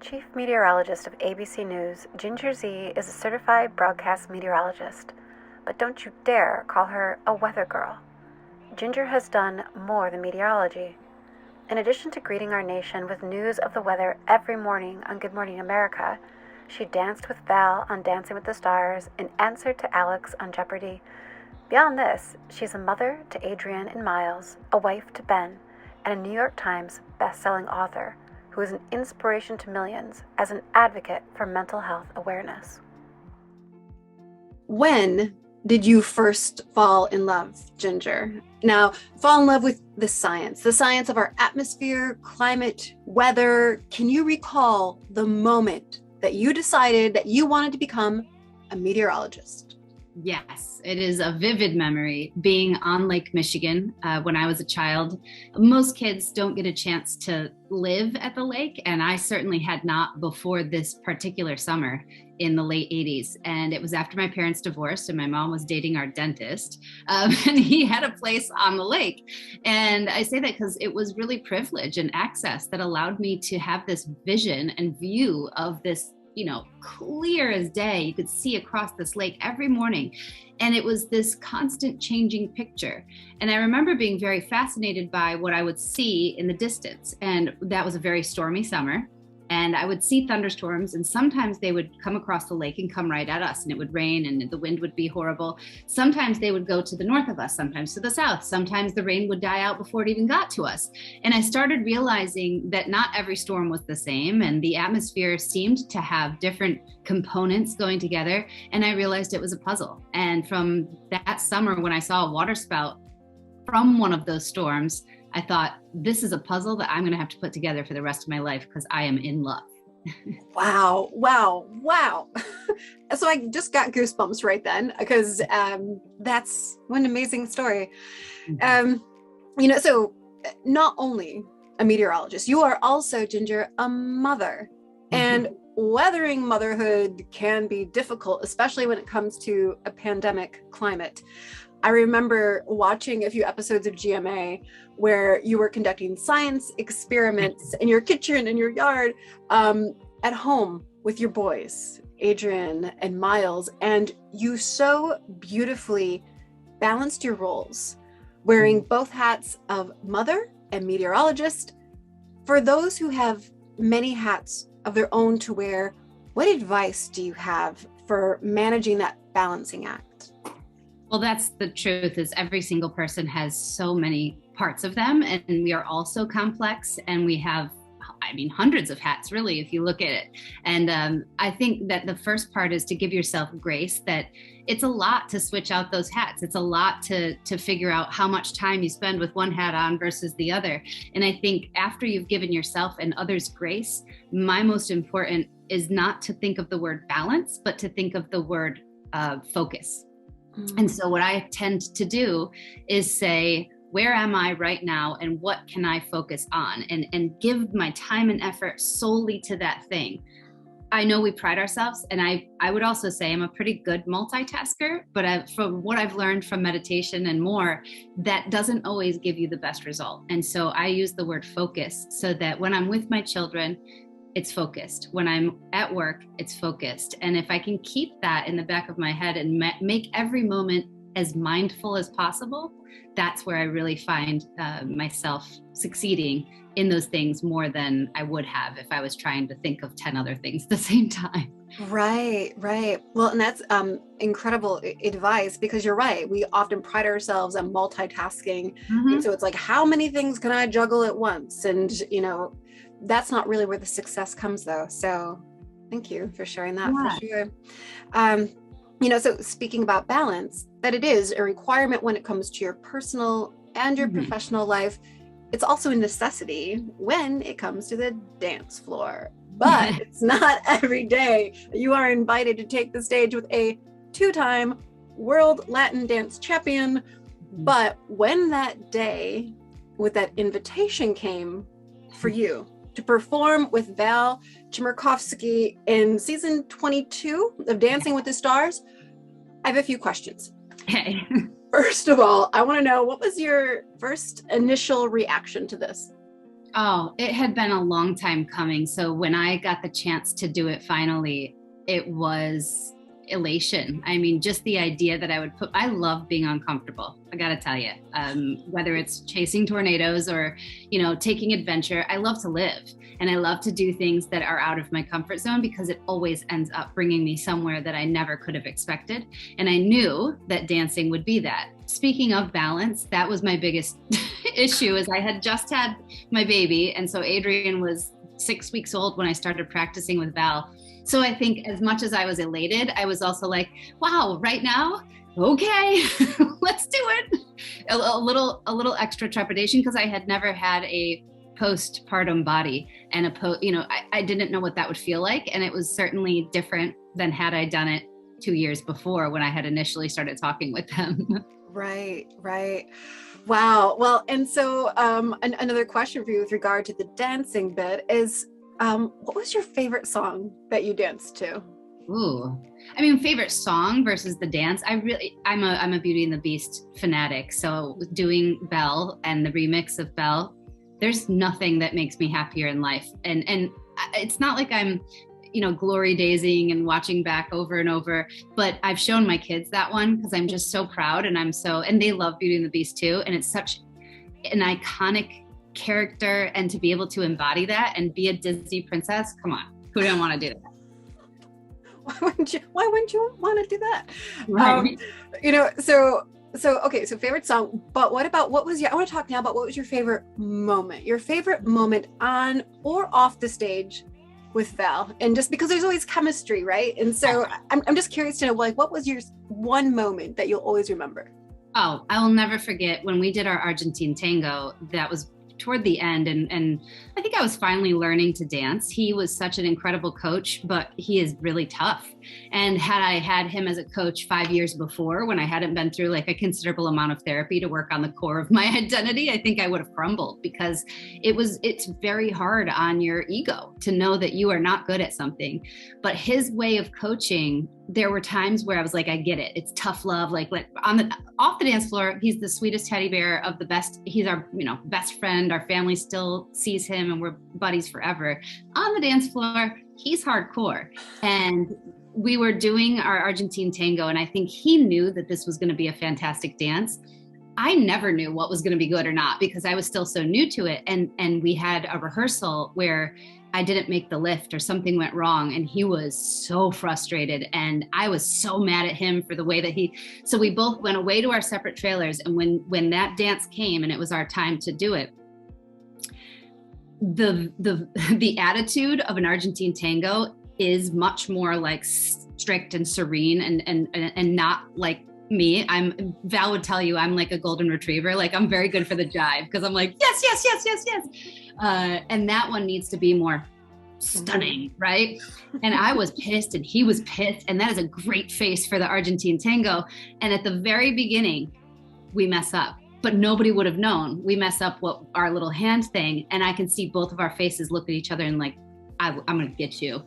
Chief Meteorologist of ABC News, Ginger Z is a certified broadcast meteorologist, but don't you dare call her a weather girl. Ginger has done more than meteorology. In addition to greeting our nation with news of the weather every morning on Good Morning America, she danced with Val on Dancing with the Stars and answered to Alex on Jeopardy! Beyond this, she's a mother to Adrian and Miles, a wife to Ben, and a New York Times best-selling author who is an inspiration to millions as an advocate for mental health awareness. When did you first fall in love, Ginger? Now, fall in love with the science of our atmosphere, climate, weather. Can you recall the moment that you decided that you wanted to become a meteorologist? Yes, it is a vivid memory being on Lake Michigan when I was a child. Most kids don't get a chance to live at the lake, and I certainly had not before this particular summer in the late 80s. And it was after my parents divorced and my mom was dating our dentist, and he had a place on the lake. And I say that because it was really privilege and access that allowed me to have this vision and view of this, clear as day. You could see across this lake every morning. And it was this constant changing picture. And I remember being very fascinated by what I would see in the distance. And that was a very stormy summer. And I would see thunderstorms, and sometimes they would come across the lake and come right at us, and it would rain and the wind would be horrible. Sometimes they would go to the north of us, sometimes to the south. Sometimes the rain would die out before it even got to us. And I started realizing that not every storm was the same, and the atmosphere seemed to have different components going together. And I realized it was a puzzle. And from that summer, when I saw a waterspout from one of those storms, I thought, this is a puzzle that I'm going to have to put together for the rest of my life because I am in love. Wow. So I just got goosebumps right then because that's one amazing story. Mm-hmm. So not only a meteorologist, you are also, Ginger, a mother. Mm-hmm. And weathering motherhood can be difficult, especially when it comes to a pandemic climate. I remember watching a few episodes of GMA where you were conducting science experiments in your kitchen, in your yard, at home with your boys, Adrian and Miles, and you so beautifully balanced your roles, wearing both hats of mother and meteorologist. For those who have many hats of their own to wear, what advice do you have for managing that balancing act? Well, that's the truth, is every single person has so many parts of them, and we are all so complex, and we have, hundreds of hats, really, if you look at it. And I think that the first part is to give yourself grace, that it's a lot to switch out those hats. It's a lot to figure out how much time you spend with one hat on versus the other. And I think after you've given yourself and others grace, my most important is not to think of the word balance, but to think of the word focus. And so what I tend to do is say, where am I right now and what can I focus on, and give my time and effort solely to that thing. I know we pride ourselves, and I would also say I'm a pretty good multitasker, but from what I've learned from meditation and more, that doesn't always give you the best result. And so I use the word focus so that when I'm with my children, it's focused. When I'm at work, it's focused. And if I can keep that in the back of my head and make every moment as mindful as possible, that's where I really find myself succeeding in those things more than I would have if I was trying to think of 10 other things at the same time. Right. Well, and that's incredible advice, because you're right. We often pride ourselves on multitasking. Mm-hmm. And so it's like, how many things can I juggle at once? And, that's not really where the success comes, though. So thank you for sharing that. Yeah. For sure. So speaking about balance, that it is a requirement when it comes to your personal and your professional life. It's also a necessity when it comes to the dance floor. But it's not every day you are invited to take the stage with a 2-time world Latin dance champion. But when that day with that invitation came for you to perform with Val Chmerkovskiy in season 22 of Dancing with the Stars, I have a few questions. Okay. First of all, I want to know, what was your first initial reaction to this? Oh, it had been a long time coming. So when I got the chance to do it finally, it was elation. I mean, just the idea that I love being uncomfortable. I got to tell you, whether it's chasing tornadoes or, taking adventure, I love to live and I love to do things that are out of my comfort zone because it always ends up bringing me somewhere that I never could have expected. And I knew that dancing would be that. Speaking of balance, that was my biggest issue is I had just had my baby. And so Adrian was 6 weeks old when I started practicing with Val. So I think as much as I was elated, I was also like, wow, right now, okay, let's do it. A little extra trepidation because I had never had a postpartum body and I didn't know what that would feel like. And it was certainly different than had I done it 2 years before when I had initially started talking with them. Right. Wow. Well, and so another question for you with regard to the dancing bit is, what was your favorite song that you danced to? Ooh, I mean, favorite song versus the dance. I'm a Beauty and the Beast fanatic. So doing Belle and the remix of Belle, there's nothing that makes me happier in life. And it's not like I'm, glory daising and watching back over and over, but I've shown my kids that one because I'm just so proud and they love Beauty and the Beast too. And it's such an iconic character, and to be able to embody that and be a Disney princess, come on, who didn't want to do that? Why wouldn't you want to do that? Right. So favorite song, but I want to talk now about what was your favorite moment on or off the stage with Val, and just because there's always chemistry, right? And so I'm just curious to know, like, what was your one moment that you'll always remember? Oh, I will never forget when we did our Argentine tango. That was toward the end, and I think I was finally learning to dance. He was such an incredible coach, but he is really tough. And had I had him as a coach 5 years before, when I hadn't been through like a considerable amount of therapy to work on the core of my identity, I think I would have crumbled, because it's very hard on your ego to know that you are not good at something. But his way of coaching, there were times where I was like, I get it. It's tough love. Like off the dance floor, he's the sweetest teddy bear of the best. He's our, best friend. Our family still sees him and we're buddies forever. On the dance floor, he's hardcore. And we were doing our Argentine tango, and I think he knew that this was going to be a fantastic dance. I never knew what was going to be good or not because I was still so new to it. And we had a rehearsal where I didn't make the lift or something went wrong, and he was so frustrated, and I was so mad at him for the way that so we both went away to our separate trailers. And when that dance came and it was our time to do it, the attitude of an Argentine tango is much more like strict and serene and not like me. Val would tell you I'm like a golden retriever. Like, I'm very good for the jive because I'm like, yes. And that one needs to be more stunning, right? And I was pissed and he was pissed, and that is a great face for the Argentine tango. And at the very beginning, we mess up, but nobody would have known. We mess up our little hand thing, and I can see both of our faces look at each other and like, I'm going to get you.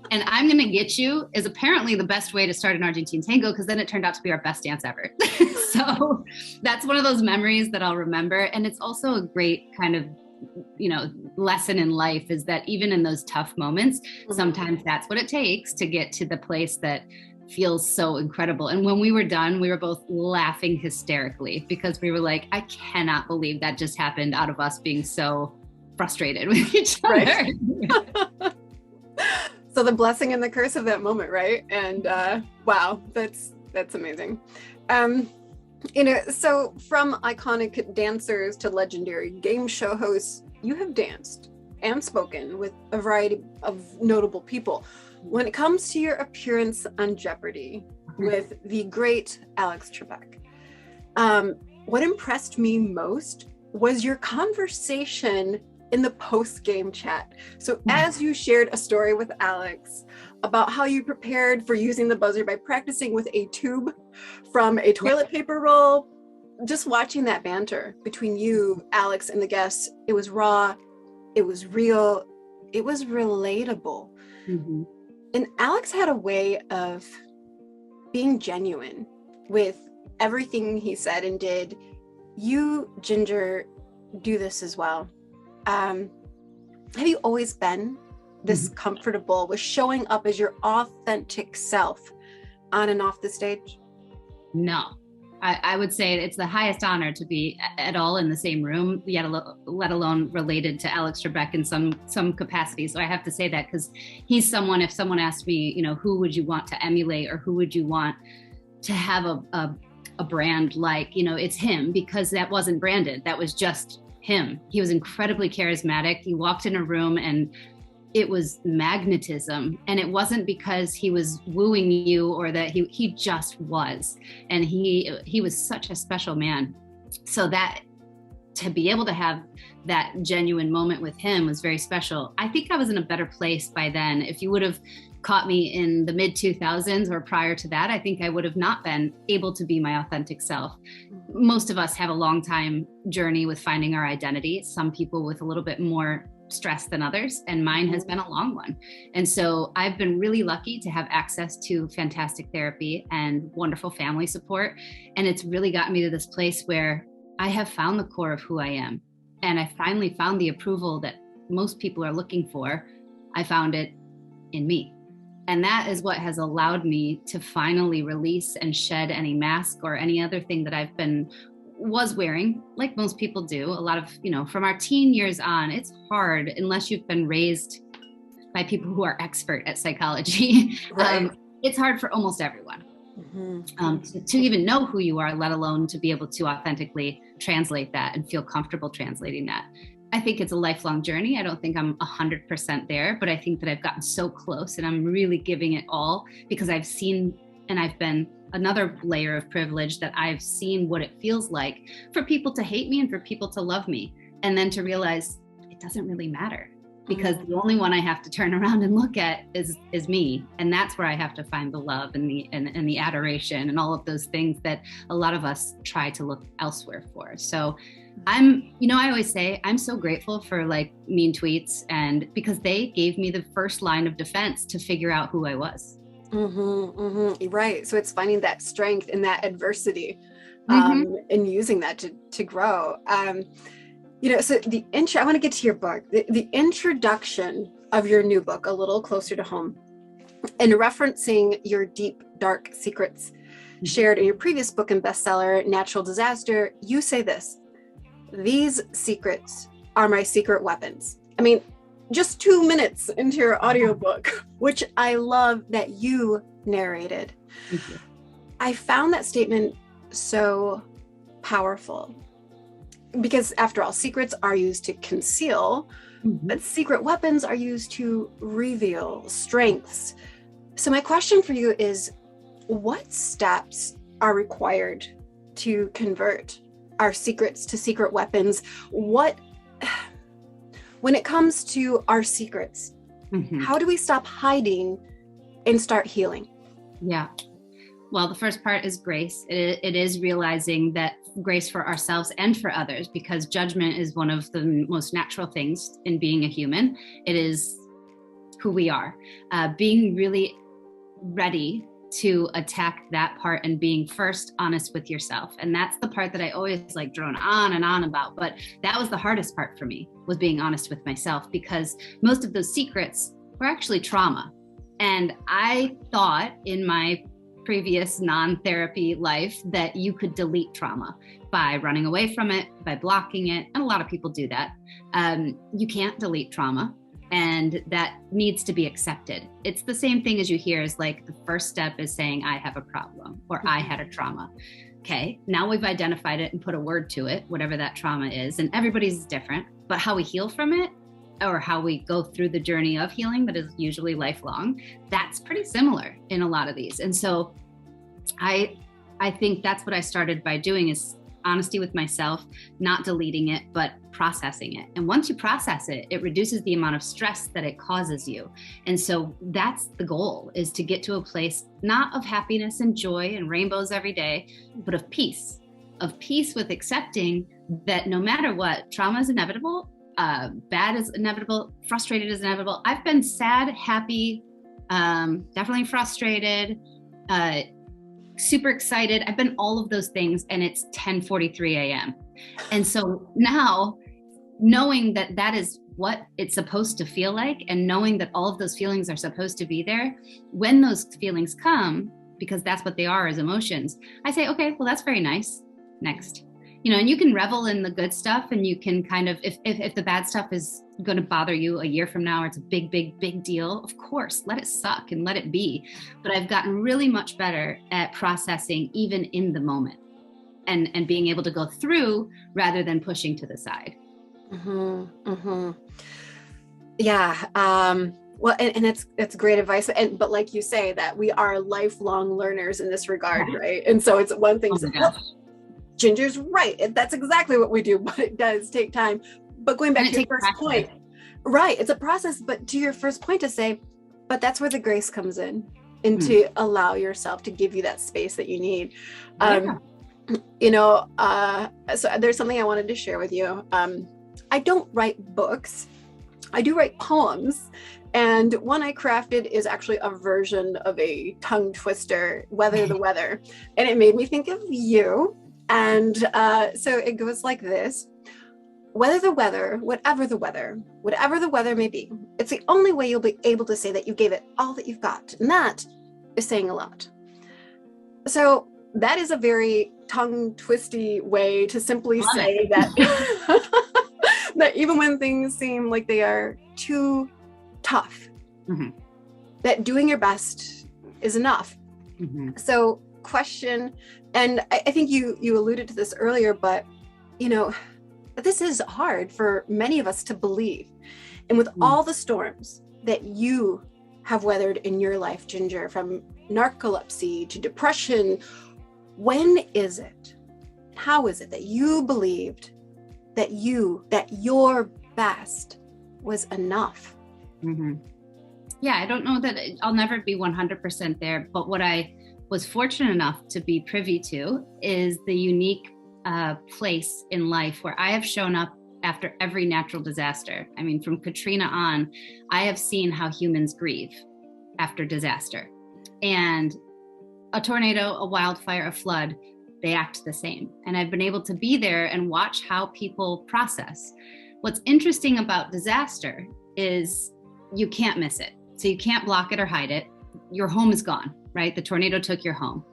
And I'm going to get you is apparently the best way to start an Argentine tango, because then it turned out to be our best dance ever. So that's one of those memories that I'll remember. And it's also a great kind of, lesson in life, is that even in those tough moments, sometimes that's what it takes to get to the place that feels so incredible. And when we were done, we were both laughing hysterically because we were like, I cannot believe that just happened out of us being so frustrated with each other. Right. So the blessing and the curse of that moment, right? And wow, that's amazing. So from iconic dancers to legendary game show hosts, you have danced and spoken with a variety of notable people. When it comes to your appearance on Jeopardy with the great Alex Trebek, what impressed me most was your conversation in the post-game chat. So as you shared a story with Alex about how you prepared for using the buzzer by practicing with a tube from a toilet paper roll, just watching that banter between you, Alex, and the guests, it was raw, it was real, it was relatable. Mm-hmm. And Alex had a way of being genuine with everything he said and did. You, Ginger, do this as well. Have you always been this comfortable with showing up as your authentic self on and off the stage? No. I would say it's the highest honor to be at all in the same room, yet let alone related to Alex Trebek in some capacity. So I have to say that because he's someone, if someone asked me, you know, who would you want to emulate or who would you want to have a brand like, you know, it's him, because that wasn't branded. That was just him. He was incredibly charismatic. He walked in a room and it was magnetism, and it wasn't because he was wooing you or that he just was. And he was such a special man. So that to be able to have that genuine moment with him was very special. I think I was in a better place by then. If you would have caught me in the mid 2000s or prior to that, I think I would have not been able to be my authentic self. Most of us have a long time journey with finding our identity. Some people with a little bit more stress than others, and mine has been a long one. And so I've been really lucky to have access to fantastic therapy and wonderful family support. And it's really gotten me to this place where I have found the core of who I am. And I finally found the approval that most people are looking for. I found it in me. And that is what has allowed me to finally release and shed any mask or any other thing that was wearing, like most people do. A lot of, you know, from our teen years on, it's hard unless you've been raised by people who are expert at psychology. Right. It's hard for almost everyone to even know who you are, let alone to be able to authentically translate that and feel comfortable translating that. I think it's a lifelong journey. I don't think I'm 100% there, but I think that I've gotten so close and I'm really giving it all because I've seen, and I've been another layer of privilege, that I've seen what it feels like for people to hate me and for people to love me. And then to realize it doesn't really matter, because the only one I have to turn around and look at is me. And that's where I have to find the love and the adoration and all of those things that a lot of us try to look elsewhere for. So I always say I'm so grateful for like mean tweets, and because they gave me the first line of defense to figure out who I was. Right. So it's finding that strength in that adversity, and using that to grow. So the intro, I want to get to your book, the introduction of your new book, A Little Closer to Home, and referencing your deep, dark secrets shared in your previous book and bestseller, Natural Disaster. You say this: these secrets are my secret weapons. I mean, just 2 minutes into your audiobook, which I love that you narrated. Thank you. I found that statement so powerful because, after all, secrets are used to conceal, but secret weapons are used to reveal strengths. So my question for you is, what steps are required to convert our secrets to secret weapons? When it comes to our secrets, how do we stop hiding and start healing? Yeah. Well, the first part is grace. It is realizing that grace for ourselves and for others, because judgment is one of the most natural things in being a human. It is who we are. Being really ready to attack that part and being first honest with yourself. And that's the part that I always like drone on and on about. But that was the hardest part for me, was being honest with myself, because most of those secrets were actually trauma. And I thought in my previous non-therapy life that you could delete trauma by running away from it, by blocking it. And a lot of people do that. You can't delete trauma. And that needs to be accepted. It's the same thing as you hear is like the first step is saying, I have a problem, or I had a trauma. Okay, now we've identified it and put a word to it, whatever that trauma is. And everybody's different, but how we heal from it, or how we go through the journey of healing that is usually lifelong, that's pretty similar in a lot of these. And so I think that's what I started by doing, is honesty with myself, not deleting it, but processing it. And once you process it, it reduces the amount of stress that it causes you. And so that's the goal, is to get to a place not of happiness and joy and rainbows every day, but of peace with accepting that no matter what, trauma is inevitable, bad is inevitable, frustrated is inevitable. I've been sad, happy, definitely frustrated, super excited. I've been all of those things, and it's 10:43 a.m. And so now, knowing that that is what it's supposed to feel like, and knowing that all of those feelings are supposed to be there. When those feelings come, because that's what they are as emotions, I say, okay, well, that's very nice. Next. And you can revel in the good stuff, and you can kind of, if the bad stuff is going to bother you a year from now, or it's a big, big, big deal, of course, let it suck and let it be. But I've gotten really much better at processing even in the moment, and being able to go through rather than pushing to the side. Yeah. Well, and it's great advice. But like you say, that we are lifelong learners in this regard, right? And so it's one thing to say, Ginger's right. That's exactly what we do, but it does take time. But going back to your first point, right? It's a process. But to your first point, to say, but that's where the grace comes in, and to allow yourself to give you that space that you need. So there's something I wanted to share with you. I don't write books. I do write poems. And one I crafted is actually a version of a tongue twister, Weather the Weather. And it made me think of you. And so it goes like this. Weather the weather, whatever the weather may be, it's the only way you'll be able to say that you gave it all that you've got. And that is saying a lot. So that is a very tongue twisty way to simply say that, that even when things seem like they are too tough, that doing your best is enough. So question, and I think you alluded to this earlier, but this is hard for many of us to believe. And with all the storms that you have weathered in your life, Ginger, from narcolepsy to depression, when is it, how is it that you believed that your best was enough? Yeah, I don't know that I'll never be 100% there, but what I was fortunate enough to be privy to is the unique place in life where I have shown up after every natural disaster. I mean, from Katrina on, I have seen how humans grieve after disaster. And a tornado, a wildfire, a flood, they act the same. And I've been able to be there and watch how people process. What's interesting about disaster is you can't miss it. So you can't block it or hide it. Your home is gone, right? The tornado took your home.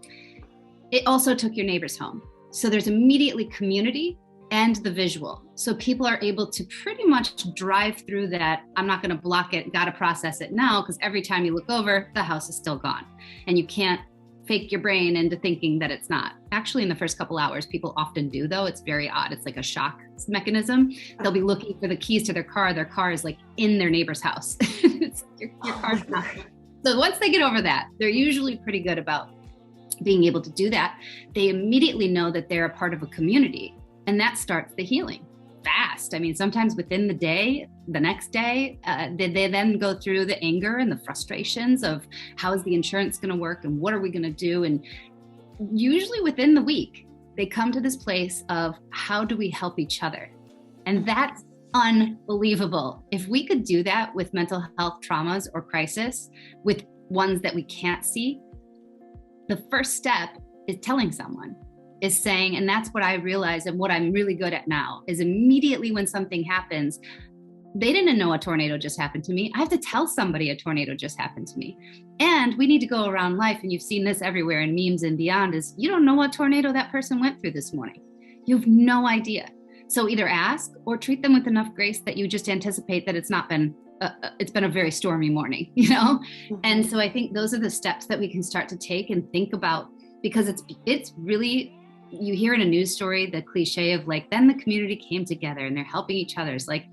It also took your neighbor's home. So there's immediately community and the visual. So people are able to pretty much drive through that. I'm not going to block it, got to process it now, because every time you look over, the house is still gone. And you can't fake your brain into thinking that it's not. Actually, in the first couple hours, people often do, though. It's very odd. It's like a shock mechanism. They'll be looking for the keys to their car. Their car is like in their neighbor's house. your car's not. So once they get over that, they're usually pretty good about being able to do that. They immediately know that they're a part of a community, and that starts the healing fast. I mean, sometimes within the day, the next day, they then go through the anger and the frustrations of how is the insurance going to work and what are we going to do? And usually within the week, they come to this place of how do we help each other? And that's unbelievable. If we could do that with mental health traumas or crisis, with ones that we can't see, the first step is telling someone, is saying, and that's what I realize and what I'm really good at now, is immediately when something happens, they didn't know a tornado just happened to me. I have to tell somebody a tornado just happened to me. And we need to go around life, and you've seen this everywhere in memes and beyond, is you don't know what tornado that person went through this morning. You have no idea. So either ask or treat them with enough grace that you just anticipate that it's been a very stormy morning, And so I think those are the steps that we can start to take and think about, because it's really, you hear in a news story, the cliche of like, then the community came together and they're helping each other. It's like,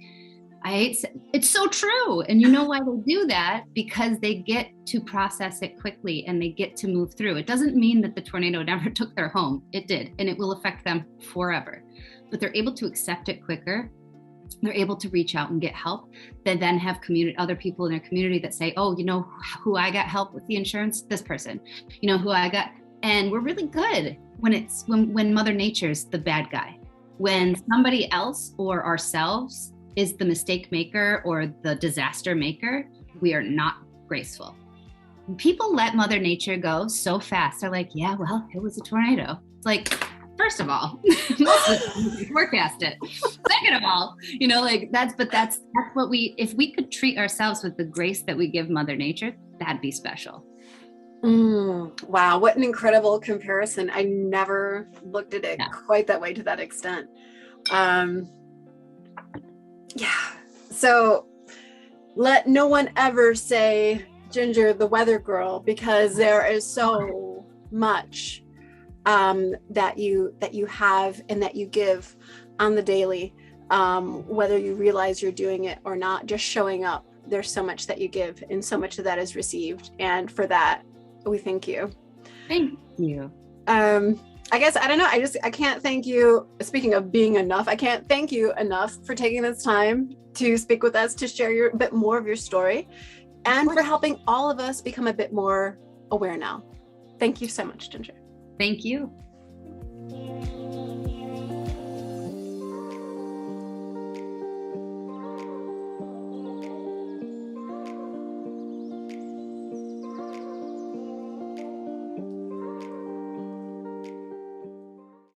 it's so true. And you know why they do that? Because they get to process it quickly and they get to move through. It doesn't mean that the tornado never took their home. It did, and it will affect them forever. But they're able to accept it quicker. They're able to reach out and get help. They then have other people in their community that say, oh, you know who I got help with the insurance? This person. You know who I got? And we're really good when Mother Nature's the bad guy. When somebody else or ourselves is the mistake maker or the disaster maker, we are not graceful. People let Mother Nature go so fast. They're like, yeah, well, it was a tornado. It's like, First of all, most of the time we can forecast it. Second of all, that's what if we could treat ourselves with the grace that we give Mother Nature, that'd be special. Wow, what an incredible comparison. I never looked at it quite that way to that extent. So let no one ever say Ginger the weather girl, because there is so much that you have and that you give on the daily, whether you realize you're doing it or not. Just showing up, there's so much that you give and so much of that is received, and for that we thank you. Thank you. I guess, I don't know, I can't thank you. Speaking of being enough, I can't thank you enough for taking this time to speak with us, to share a bit more of your story, and for helping all of us become a bit more aware now. Thank you so much, Ginger. Thank you.